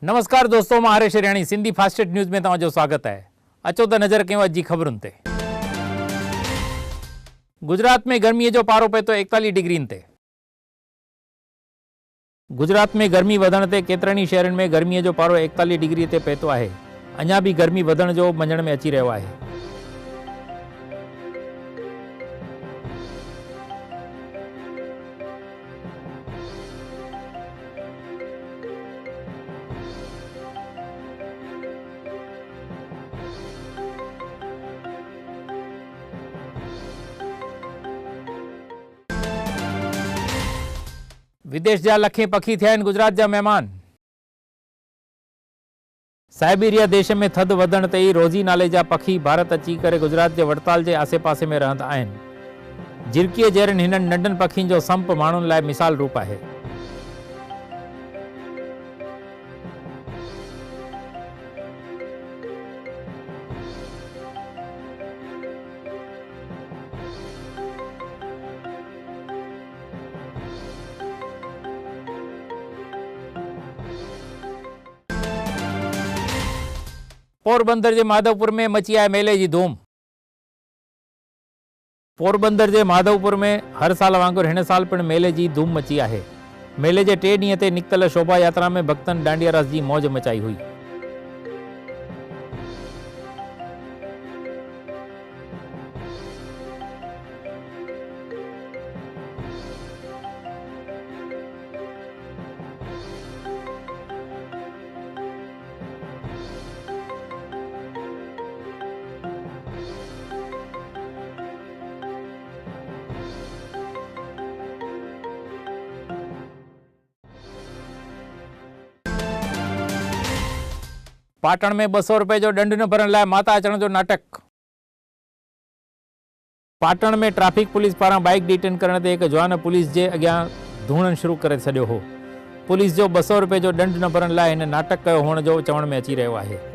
नमस्कार दोस्तों, मां हरेश हिराणी सिंधी फास्टेड न्यूज़ में तव्हांजो स्वागत है। अचो त नज़र कयूं अॼु जी ख़बरुनि ते। गुजरात में गर्मीअ जो पारो पए थो 41 डिग्रीनि ते। गुजरात में गर्मी वधण ते केतिरनि ई शहरनि में गर्मीअ जो पारो 41 डिग्री ते पए थो आहे। अञा बि गर्मी वधण जो मञण में अची रहियो आहे। विदेश जा लखें पखी थिया आहिनि गुजरात जा महिमान। साइबेरिया देश में थधि वधण ते ई रोज़ी नाले जा पखी भारत अची करे गुजरात जे वड़ताल जे आसे पासे में रहंदा आहिनि। झिरकीअ जहिड़नि हिननि नंढनि पखियुनि जो संप माण्हुनि लाइ मिसाल रूप आहे। पोरबंदर जे माधवपुर में मची आहे मेले जी धूम। पोरबंदर जे माधवपुर में हर साल वांगुरु हिन साल पिणु मेले जी धूम मची आहे। मेले जे 3 ॾींहं ते निकितल शोभा यात्रा में भक्तनि डांडिया रास जी मौज मचाई हुई। पाटण में 200 रुपए जो दंड न भरण लाइ माता अचण जो नाटक। पाटण में ट्रैफिक पुलिस पारां बाइक डिटेन करण ते हिकु जवान पुलिस जे अॻियां धूणण शुरू करे छॾियो हो। पुलिस जो 200 रुपए जो दंड न भरण लाइ हिन नाटक कयो हुअण जो चवण में अची रहियो आहे।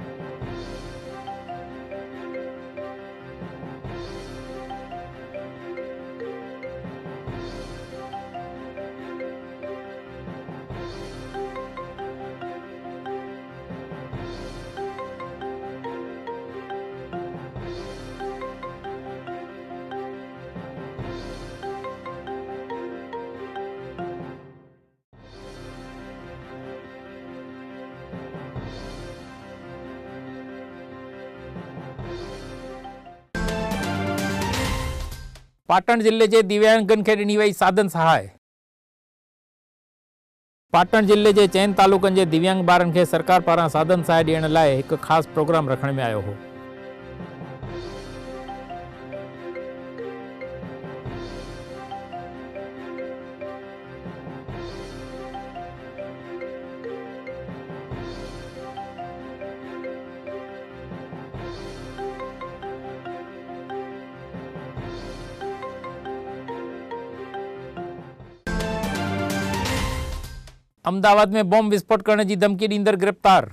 पाटण जिले के दिव्यांगन के ॾिनी वई साधन सहाय। पाटण जिले के चैन तालुकनि के दिव्यांग ॿारनि खे सरकार पारां साधन सहाय ॾियण लाइ हिकु ख़ासि प्रोग्राम रखण में आयो हो। अहमदाबाद में बॉम्ब विस्फोट करने की धमकी ॾींदड़ गिरफ्तार।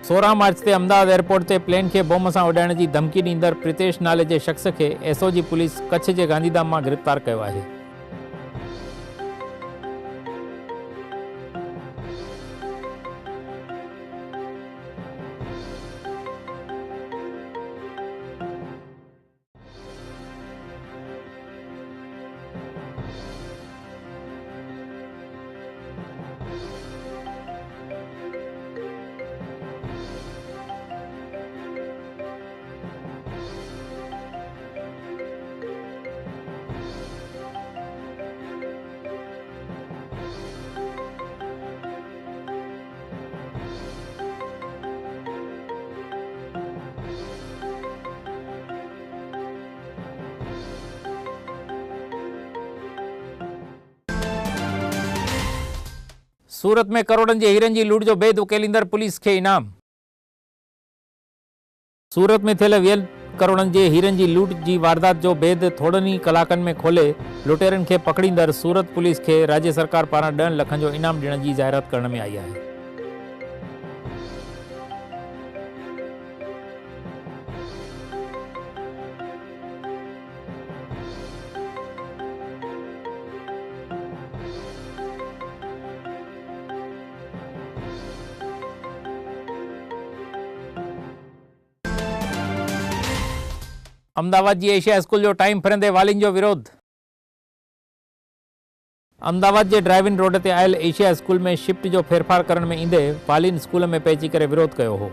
16 मार्च ते अहमदाबाद एयरपोर्ट ते प्लेन के बॉम्ब सां उॾाइण की धमकी ॾींदड़ प्रितेश नाले के शख्स के एसओजी पुलिस कच्छ के गांधीधाम मां गिरफ्तार कयो आहे। सूरत में करोड़न के हीरन की लूट जो बेद उकेलींदड़ पुलिस के इनाम। सूरत में थियल 20 करोड़न के हीरन की लूट की वारदात जो बेद थोड़नि ही कलाकन में खोले लुटेरन के पकड़ींदड़ सूरत पुलिस के राज्य सरकार पारां 10 लखन जो इनाम ॾियण की जाहिरात करण में आई है। अमदावाद जी एशिया स्कूल जो टाइम फरंदे वालिन जो विरोध। अमदावाद जे ड्राइविंग रोड ते आयल एशिया स्कूल में शिफ्ट जो फेरफार करण में ईंदे वालिन स्कूल में पहुंची करे विरोध कयो हो।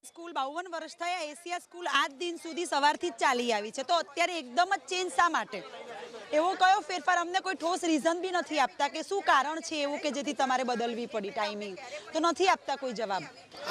स्कूल 52 વર્ષ થયા, એશિયા સ્કૂલ આજ દિન સુધી સવારથી જ ચાલી આવી છે, તો અત્યારે એકદમ જ ચેન્જ શા માટે? એવો કયો ફેરફાર? અમને કોઈ ठोस રીઝન બી નથી આપતા કે શું કારણ છે એવું કે જેથી તમારે બદલવી પડી टाइमिंग, તો નથી આપતા કોઈ જવાબ।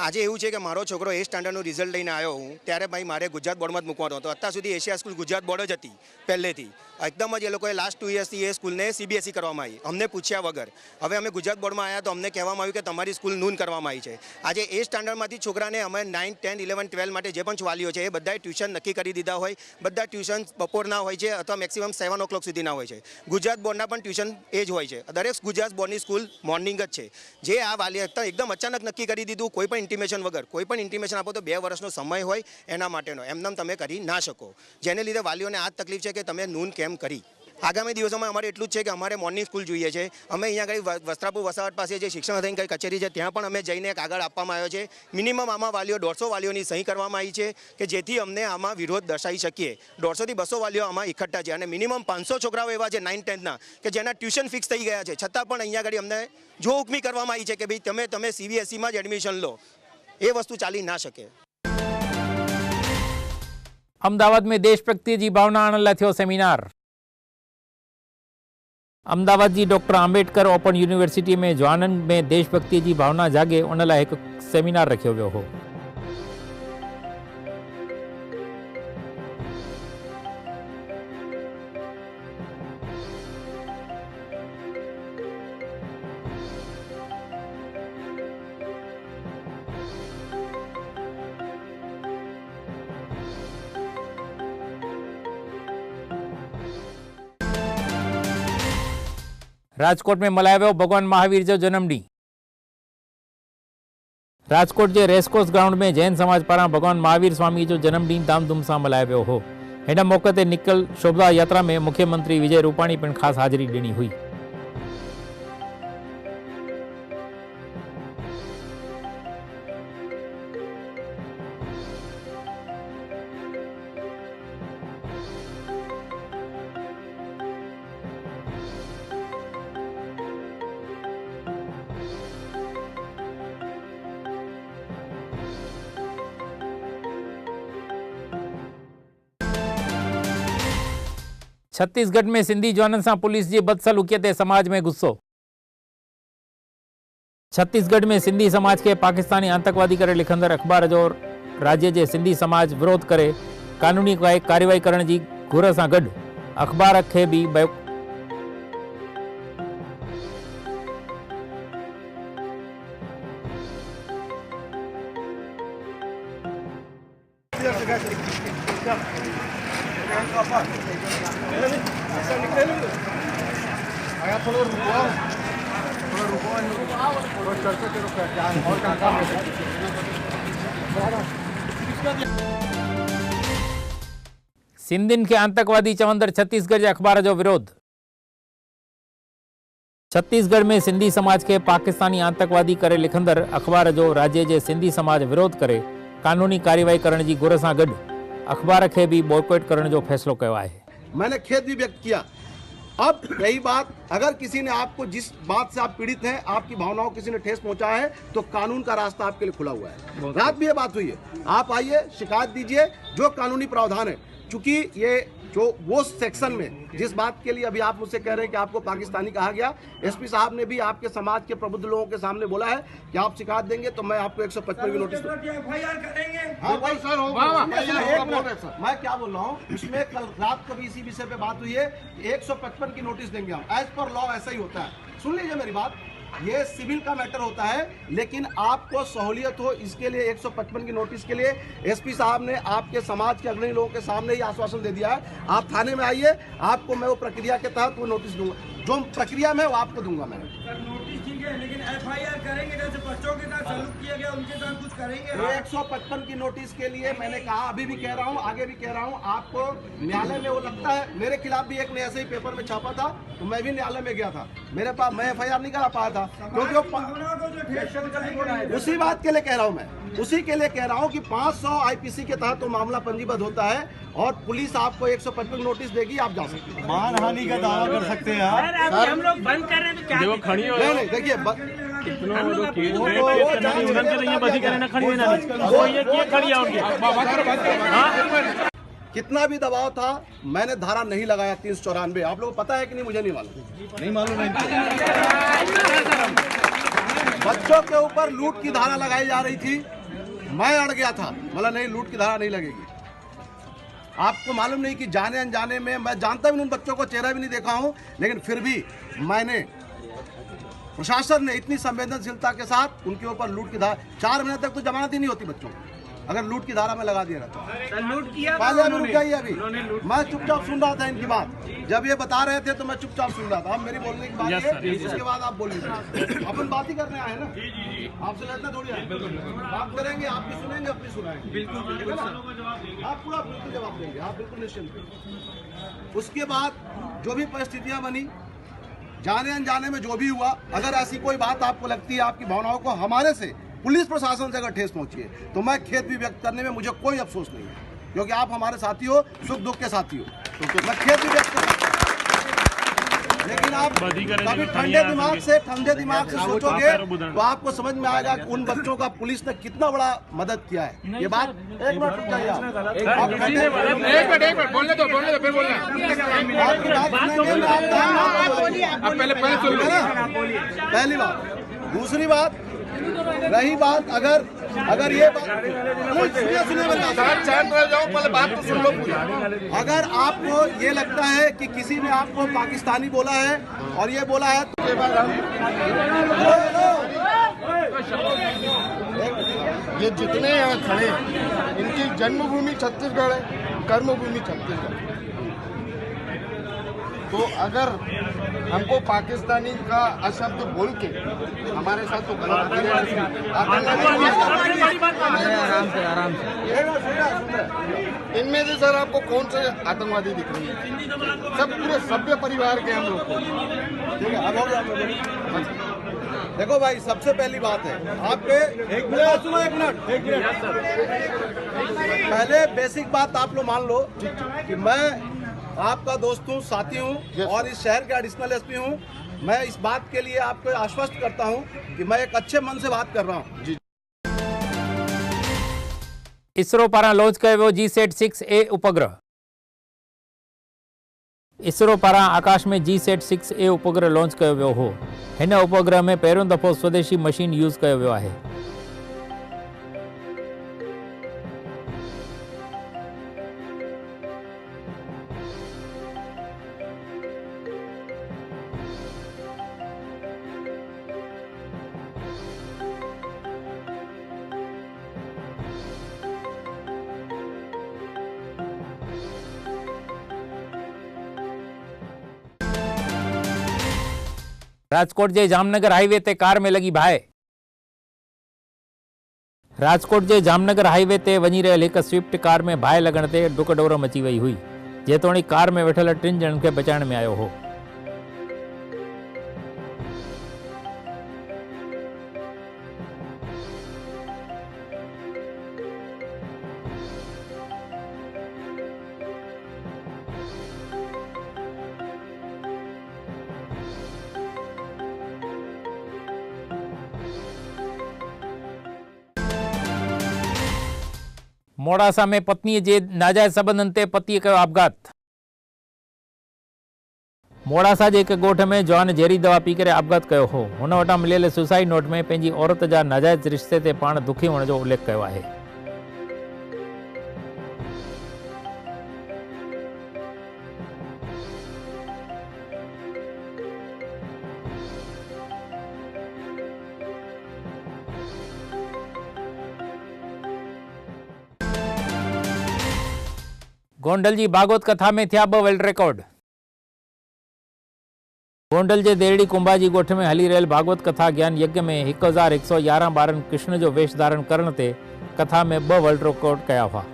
આજે એવું છે કે મારો છોકરો એ સ્ટાન્ડર્ડનું રિઝલ્ટ લઈને આવ્યો હું ત્યારે ભાઈ મારે ગુજરાત બોર્ડમાં જ મૂકવાનો હતો। અત્યાર સુધી એશિયા સ્કૂલ ગુજરાત બોર્ડ જ હતી પહેલેથી, એકદમ જ એ લોકોએ લાસ્ટ 2 યર્સથી એ સ્કૂલને CBSE કરવામાં આવી અમને પૂછ્યા વગર। હવે અમે ગુજરાત બોર્ડમાં આવ્યા તો અમને કહેવામાં આવ્યું કે તમારી સ્કૂલ નૂન કરવામાં આવી છે। આજે એ સ્ટાન્ડર્ડમાંથી છોકરાને અમે 9, 10, 11, 12 માટે જે પણ વાલીઓ છે એ બધાએ ટ્યુશન નક્કી કરી દીધા હોય। બધા ટ્યુશન બપોરના હોય છે અથવા મેક્સિમમ 7 o'clock સુધીના હોય છે। ગુજરાત બોર્ડના પણ ટ્યુશન એ જ હોય છે। દરેક ગુજરાત બોર્ડની સ્કૂલ મોર્નિંગ જ છે। જે આ વાલી એકદમ અચાનક નક્કી કરી દીધું, કોઈ પણ ઇન્ટિમેશન વગર। કોઈ પણ ઇન્ટિમેશન આપો તો 2 વર્ષનો સમય હોય એના માટેનો, એમનેમ તમે કરી ના શકો, જેને લીધે વાલીઓને આ તકલીફ છે કે તમે નૂન કેમ કરી। આગામી દિવસોમાં અમારે એટલું જ છે કે અમારે મોર્નિંગ સ્કૂલ જોઈએ છે। અમે અહીંયા આગળ વસ્ત્રાપુર વસાવટ પાસે જે શિક્ષણ અધિકારી કચેરી છે ત્યાં પણ અમે જઈને કાગળ આપવામાં આવ્યો છે। મિનિમમ આમાં વાલીઓ 150 વાલીઓની સહી કરવામાં આવી છે કે જેથી અમને આમાં વિરોધ દર્શાવી શકીએ। 150 થી 200 વાલીઓ આમાં ઇકઠ્ઠા છે અને મિનિમમ 500 છોકરાઓ એવા છે 9, 10ના કે જેના ટ્યુશન ફિક્સ થઈ ગયા છે, છતાં પણ અહીંયા આગળ અમને જો હુકમી કરવામાં આવી છે કે ભાઈ તમે CBSEમાં જ એડમિશન લો। એ વસ્તુ ચાલી ના શકે। अमदावाद में देशभक्ति की भावना आणण लाइ थियो सेमिनार। अमदावाद जी डॉक्टर आंबेडकर ओपन यूनिवर्सिटी में जवानन में देशभक्ति की भावना जागे उन लाइ एक सेमिनार रखियो वियो हो। राजकोट में मल्हायो भगवान महावीर जो जन्मडींहुं। राजकोट के रेसकोर्स ग्राउंड में जैन समाज पारां भगवान महावीर स्वामी जो जन्मडींहुं धामधूम से मल्हायो हो। हिन मौके ते निकल शोभा यात्रा में मुख्यमंत्री विजय रूपाणी पण खास हाजरी ॾिनी हुई। छत्तीसगढ़ में सिंधी जवानन से पुलिस की बदसलूकियत समाज में गुस्सो। छत्तीसगढ़ में सिंधी समाज के पाकिस्तानी आतंकवादी करे लिखंदड़ अखबार जो राज्य के सिंधी समाज विरोध करे कानूनी कार्यवाही करण की घुर से गड अखबार के भी सिंधिन के आतंकवादी चवंदड़ छत्तीसगढ़ के अखबार जो विरोध। छत्तीसगढ़ में सिंधी समाज के पाकिस्तानी आतंकवादी करे लिखंदड़ अखबार जो राज्य के सिंधी समाज विरोध करे कानूनी कार्यवाही करण की घुर से गड अखबार के भी बॉयकॉट करने जो फैसलो किया है। मैंने खेद भी व्यक्त किया। अब रही बात, अगर किसी ने आपको जिस बात से आप पीड़ित हैं, आपकी भावनाओं किसी ने ठेस पहुंचाया है तो कानून का रास्ता आपके लिए खुला हुआ है। रात भी ये बात हुई है, आप आइए शिकायत दीजिए, जो कानूनी प्रावधान है। चूंकि ये जो वो सेक्शन में जिस बात के लिए अभी आप मुझसे कह रहे हैं कि आपको पाकिस्तानी कहा गया, एसपी साहब ने भी आपके समाज के प्रबुद्ध लोगों के सामने बोला है कि आप शिकायत देंगे तो मैं आपको 155 की नोटिस मैं क्या बोल रहा हूँ, इसमें कल रात को भी इसी विषय पे बात हुई है, 155 की नोटिस देंगे हम। एज पर लॉ ऐसा ही होता है। सुन लीजिए मेरी बात, ये सिविल का मैटर होता है, लेकिन आपको सहूलियत हो इसके लिए 155 की नोटिस के लिए एसपी साहब ने आपके समाज के अग्रणी लोगों के सामने ही आश्वासन दे दिया है। आप थाने में आइए, आपको मैं वो प्रक्रिया के तहत वो नोटिस दूंगा, जो प्रक्रिया में वो आपको दूंगा। मैं लेकिन एफआईआर करेंगे, जैसे बच्चों के साथ सलूक किया गया उनके साथ कुछ करेंगे। 155 की नोटिस के लिए मैंने कहा, अभी भी कह रहा हूँ, आगे भी कह रहा हूँ, आपको न्यायालय में वो लगता है। मेरे खिलाफ भी एक ने ऐसे ही पेपर में छापा था, तो मैं भी न्यायालय में गया था। मेरे पास मैं एफआईआर नहीं करा पाया था, क्योंकि उसी बात के लिए कह रहा हूँ, मैं उसी के लिए कह रहा हूँ कि 500 आईपीसी के तहत तो मामला पंजीबद्ध होता है और पुलिस आपको 155 नोटिस देगी, आप जा सकते हैं। मानहानि का दावा कर सकते हैं आप। हम लोग बंद कर रहे हैं तो क्या नहीं नहीं, देखिए कितना भी दबाव था, मैंने धारा नहीं लगाया 394। आप लोगों को पता है कि नहीं, मुझे नहीं मालूम। नहीं मालूम है। बच्चों के ऊपर लूट की धारा लगाई जा रही थी, मैं अड़ गया था, मतलब नहीं, लूट की धारा नहीं लगेगी। आपको मालूम नहीं कि जाने अनजाने में, मैं जानता भी नहीं, उन बच्चों को चेहरा भी नहीं देखा हूं, लेकिन फिर भी मैंने, प्रशासन ने इतनी संवेदनशीलता के साथ उनके ऊपर लूट की धारा, 4 महीने तक तो जमानत ही नहीं होती बच्चों को, अगर लूट की धारा में लगा दिया रहता। लूट किया पहले अभी रुक जाइए, अभी मैं चुपचाप सुन रहा था इनकी बात, जब ये बता रहे थे तो मैं चुपचाप सुन रहा था। अब मेरी बोलने की बात है, उसके बाद आप बोलिए। अपन बात ही करने आए ना, आपसे लड़ना थोड़ी आए। बात करेंगे, आप भी सुनेंगे, अपनी सुनाएंगे। बिल्कुल आप पूरा बिल्कुल जवाब देंगे, आप बिल्कुल निश्चिंत। उसके बाद जो भी परिस्थितियां बनी, जाने अनजाने में जो भी हुआ, अगर ऐसी कोई बात आपको लगती है, आपकी भावनाओं को हमारे से, पुलिस प्रशासन से अगर ठेस पहुंची है, तो मैं खेद भी व्यक्त करने में मुझे कोई अफसोस नहीं है, क्योंकि आप हमारे साथी हो, सुख दुख के साथी हो, तो मैं खेद भी व्यक्त करता हूं। लेकिन आप कभी ठंडे दिमाग से सोचोगे तो आपको समझ में आएगा कि उन बच्चों का पुलिस ने कितना बड़ा मदद किया है। ये बात एक मिनट रुक जाइए, बोलने दो फिर बोलना। पहली बात। दूसरी बात, रही बात, अगर ये बात पहले बात तो सुन लो पूरी। अगर आपको ये लगता है कि किसी ने आपको पाकिस्तानी बोला है और ये बोला है, तो ये बात ये जितने यहाँ खड़े इनकी जन्मभूमि छत्तीसगढ़ है, कर्मभूमि छत्तीसगढ़। तो अगर हमको पाकिस्तानी का अशब्द बोल के हमारे साथ तो गलत आराम से इनमें से सर आपको कौन से आतंकवादी दिख रही है? सब पूरे सभ्य परिवार के हम लोग को। ठीक है, अब हो गया। देखो भाई, सबसे पहली बात है, आपके एक मिनट पहले बेसिक बात आप लोग मान लो कि मैं आपका दोस्त हूँ, साथी हूँ और इस शहर के एडिशनल एसपी हूँ। मैं इस बात के लिए आपको आश्वस्त करता हूँ कि मैं एक अच्छे मन से बात कर रहा हूँ। इसरो पारा लॉन्च कयो G-SAT-6A उपग्रह। इसरो पारा आकाश में G-SAT-6A उपग्रह लॉन्च कयो वियो हो। हिन उपग्रह में पहिरियों दफ़ो स्वदेशी मशीन यूज़ कयो वियो आहे। राजकोट के जामनगर हाईवे ते कार में लगी बाहि। राजकोट के जामनगर हाईवे ते वही रहियल एक स्विफ्ट कार में बाहि लगण ते डुकडोर मची वही हुई, जेतोणीकि कार में वेठल 3 ॼणनि खे बचाइण में आयो हो। मोड़ासा में पत्नी जे नाजायज संबंधन ते पतिए कयो आपघात। मोड़ासा जे एक गोठ में जवान जहरी दवा पी करे आपघात कयो हो। हुन वटां मिलियल सुसाइड नोट में पंहिंजी औरत जा नाजायज रिश्ते ते पाण दुखी हुअण जो उल्लेख कयो आहे। गोंडल जी भागवत कथा में थिया 2 वर्ल्ड रिकॉर्ड। गोंडल जे देरड़ी कुंभाजी गोठ में हली रहियल भागवत कथा ज्ञान यज्ञ में 1111 ॿारनि कृष्ण जो वेश धारण करण ते कथा में 2 वर्ल्ड रिकॉर्ड कया हुआ।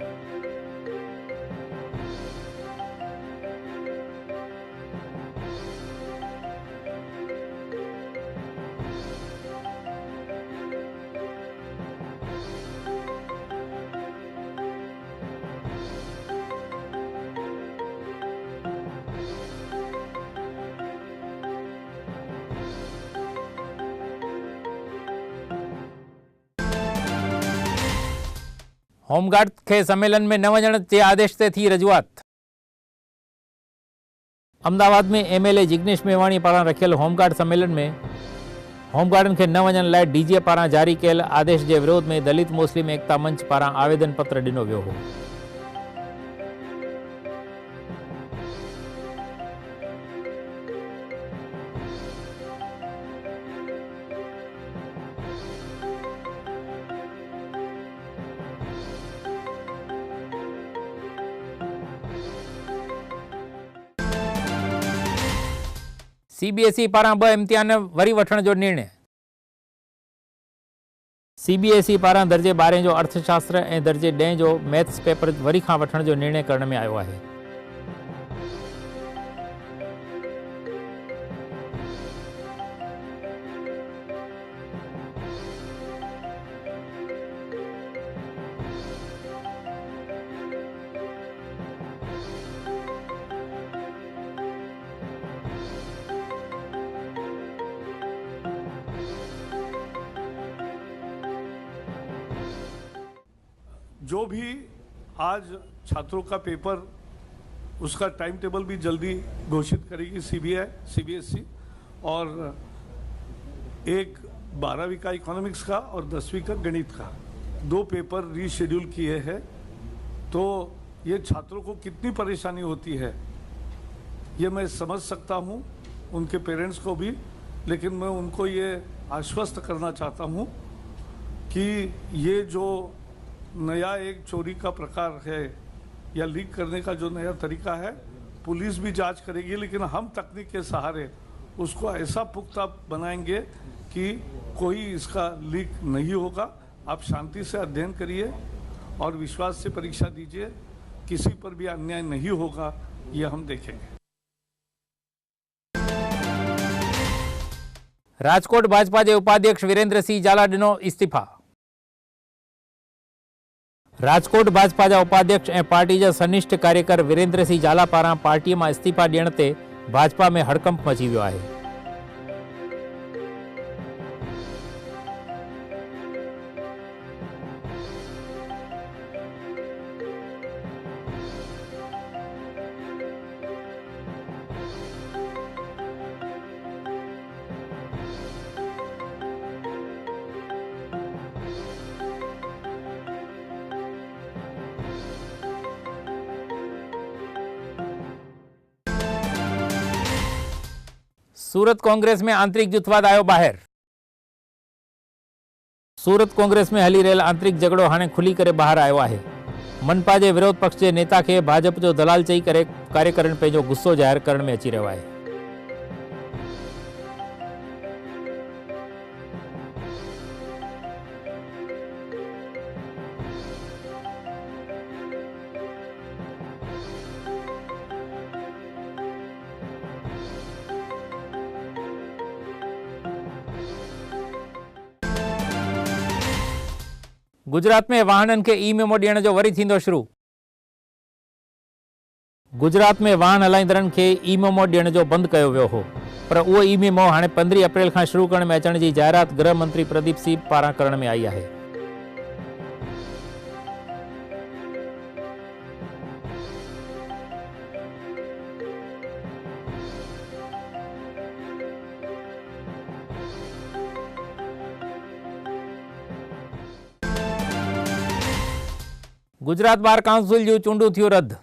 होमगार्ड के सम्मेलन में न वञण जे आदेश ते थी रजूआत। अहमदाबाद में एमएलए जिग्नेश मेवाणी पारां रखियल होमगार्ड सम्मेलन में होमगार्डन के न वञण लाइ डीजीए पारां जारी कयल आदेश के विरोध में दलित मुस्लिम एकता मंच पारां आवेदन पत्र ॾिनो वियो हो। सीबीएसई पारां 2 इम्तिहान वरी वठण जो निर्णय। सीबीएसई पारां दर्जे 12 जो अर्थशास्त्र ऐं दर्जे 10 जो मैथ्स पेपर वरी खां वठण जो निर्णय करण में आयो आहे। जो भी आज छात्रों का पेपर उसका टाइम टेबल भी जल्दी घोषित करेगी सीबीएसई, और एक 12वीं का इकोनॉमिक्स का और 10वीं का गणित का 2 पेपर रीशेड्यूल किए हैं। तो ये छात्रों को कितनी परेशानी होती है ये मैं समझ सकता हूँ, उनके पेरेंट्स को भी, लेकिन मैं उनको ये आश्वस्त करना चाहता हूँ कि ये जो नया एक चोरी का प्रकार है या लीक करने का जो नया तरीका है, पुलिस भी जांच करेगी, लेकिन हम तकनीक के सहारे उसको ऐसा पुख्ता बनाएंगे कि कोई इसका लीक नहीं होगा। आप शांति से अध्ययन करिए और विश्वास से परीक्षा दीजिए, किसी पर भी अन्याय नहीं होगा, ये हम देखेंगे। राजकोट भाजपा के उपाध्यक्ष वीरेन्द्र सिंह झाला ॾिनो इस्तीफ़ा। राजकोट भाजपा जा उपाध्यक्ष ऐं पार्टी जा सनिष्ठ कार्यकर वीरेन्द्र सिंह झाला पारां पार्टी में इस्तीफ़ा ॾियण ते भाजपा में हड़कंप मची वियो आहे। सूरत कांग्रेस में आंतरिक जुथवाद आयो बाहर। सूरत कांग्रेस में हली रहियल आंतरिक झगड़ो हाणे खुली करे बाहर आयो आहे। मनपा के विरोध पक्ष के नेता के भाजपा जो दलाल चई करे कार्यकर्ता पंहिंजो गुस्सो जाहिर करण में अची रहियो आहे। गुजरात में वाहनन के ई मेमो ॾियण जो वरी थींदो शुरू। गुजरात में वाहन हलाईंदड़नि के ई मेमो ॾियण जो बंद कयो वियो हो, पर उहो ई मेमो हाणे 15 अप्रैल खां शुरू करण में अचण जी जाहिरात गृह मंत्री प्रदीप सिंह पारां करण में आई आहे। गुजरात बार काउंसिल जूं चूंडूं थियूं रद्द।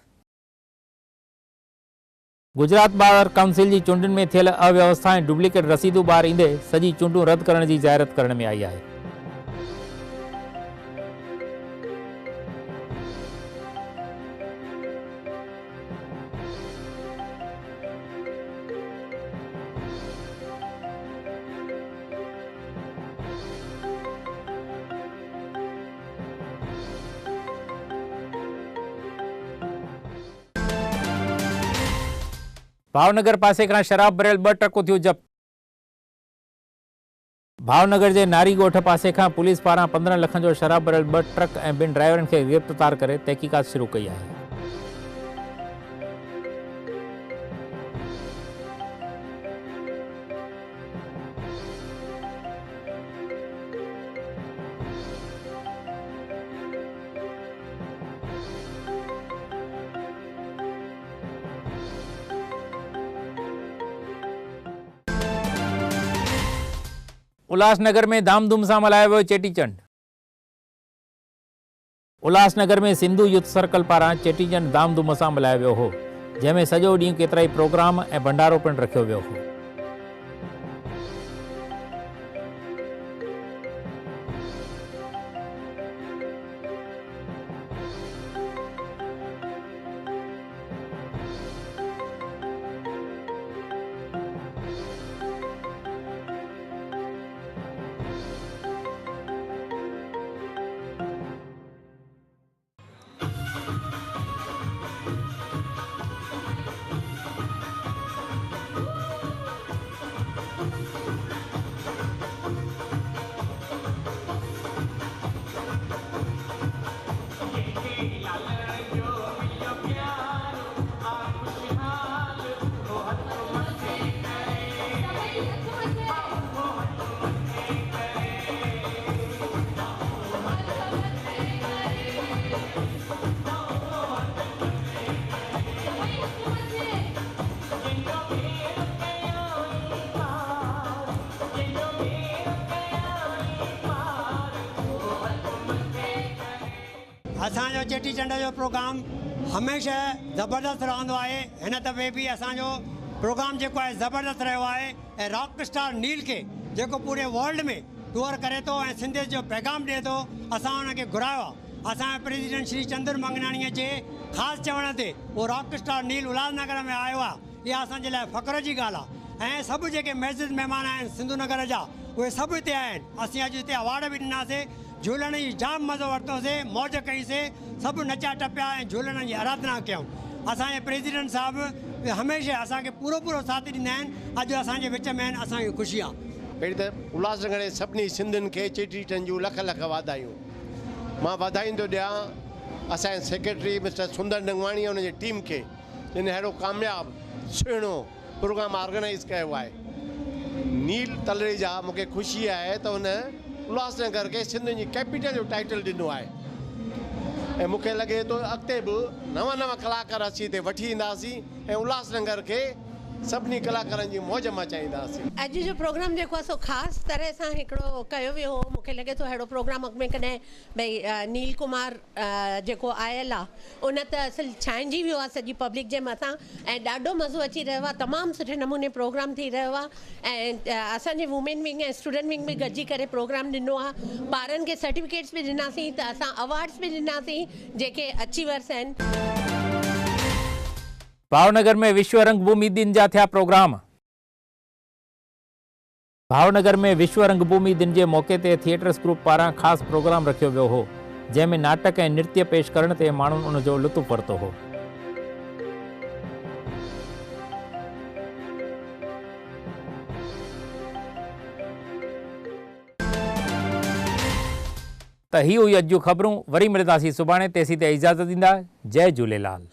गुजरात बार काउंसिल जी चूंडुनि में थियल अव्यवस्था ऐं डुप्लीकेट रसीदूं ॿाहिरि ईंदे सॼी चूंडूं रद्द करण जी जाहिरात करण में आई आहे। भावनगर पासे खां शराब भरियल 2 ट्रकूं थियूं जप्त। भावनगर जे नारी ॻोठ पासे खां पुलिस पारां 15 लख जो शराब भरियल 2 ट्रक ऐं 2 ड्राइवरनि खे गिरफ़्तार करे तहक़ीक़ात शुरू कई आहे। उल्हासनगर में धामधूम सां मल्हायो वियो चेटीचंड। उल्हासनगर में सिंधु यूथ सर्कल पारां चेटीचंड धामधूम सां मल्हायो वियो हो, जंहिंमें सॼो ॾींहुं केतिरा ई प्रोग्राम ऐं भंडारो पिणु रखियो वियो हो। असांजो चेटीचंड जो प्रोग्राम हमेशह ज़बरदस्त रहंदो आहे। हिन दफ़े बि असांजो प्रोग्राम जेको आहे ज़बरदस्त रहियो आहे ऐं रॉक स्टार नील खे जेको पूरे वर्ल्ड में टूर करे थो ऐं सिंधियत जो पैगाम ॾिए थो, असां हुनखे घुरायो आहे। असांजे प्रेसिडेंट श्री चंद्र मंगनाणीअ जे ख़ासि चवण ते उहो रॉक स्टार नील उल्हासनगर में आयो आहे। इहा असांजे लाइ फ़ख्र जी ॻाल्हि आहे। ऐं सभु जेके मेज़िज़ महिमान आहिनि सिंधु नगर जा उहे सभु हिते आया आहिनि। असीं अॼु हिते अवार्ड बि ॾिनासीं, झूलण जी जाम मज़ो वरितोसीं, मौज कईसीं, सभु नचा टपिया ऐं झूलण जी आराधना कयूं। असांजे प्रेसिडेंट साहिबु हमेशह असांखे पूरो साथ ॾींदा आहिनि। अॼु असांजे विच में आहिनि, असांखे ख़ुशी आहे। पहिरीं त उल्हासनगर जे सभिनी सिंधियुनि खे चेटीचंड जूं लख लख वाधायूं। मां वाधायूं थो ॾियां असांजे सेक्रेटरी मिस्टर सुंदर नंगवाणी उनजी टीम खे, जिन अहिड़ो कामयाबु सुहिणो प्रोग्राम ऑर्गेनाइज़ कयो आहे। नील तलरेजा मूंखे ख़ुशी आहे त हुन उल्हासनगर खे सिंधियुनि जी कैपिटल जो टाइटल ॾिनो आहे ऐं मूंखे लॻे थो अॻिते बि नवां कलाकार असीं हिते वठी ईंदासीं ऐं उल्हासनगर खे सभिनी कलाकारनि जी मौज मचाईंदासीं। अॼु जो प्रोग्राम जेको आहे सो ख़ासि तरह सां हिकिड़ो कयो वियो हो। मूंखे लॻे थो अहिड़ो प्रोग्राम अॻु में कॾहिं भई नील कुमार जेको आयल आहे उन त असुलु छांइजी वियो आहे सॼी पब्लिक जे मथां ऐं ॾाढो मज़ो अची रहियो आहे। तमामु सुठे नमूने प्रोग्राम थी रहियो आहे ऐं असांजे वुमेन विंग ऐं स्टूडेंट विंग बि गॾिजी करे प्रोग्राम ॾिनो आहे। ॿारनि खे सर्टिफिकेट्स बि ॾिनासीं त असां अवार्ड्स बि ॾिनासीं जेके अचीवर्स आहिनि। भावनगर में विश्व रंगभूमि दिन जा थिया प्रोग्राम। भावनगर में विश्व रंगभूमि दिन के मौके ते थिएटर्स ग्रुप पारां खास प्रोग्राम रखियो वियो हो, जंहिंमें नाटक ऐं नृत्य पेश करण ते माण्हुनि उन जो लुत्फ़ वरितो हो। त ही हुई अॼु जूं ख़बरूं। वरी मिलंदासीं सुभाणे। तेसीं ते इजाज़त ॾींदा। जय झूलेलाल।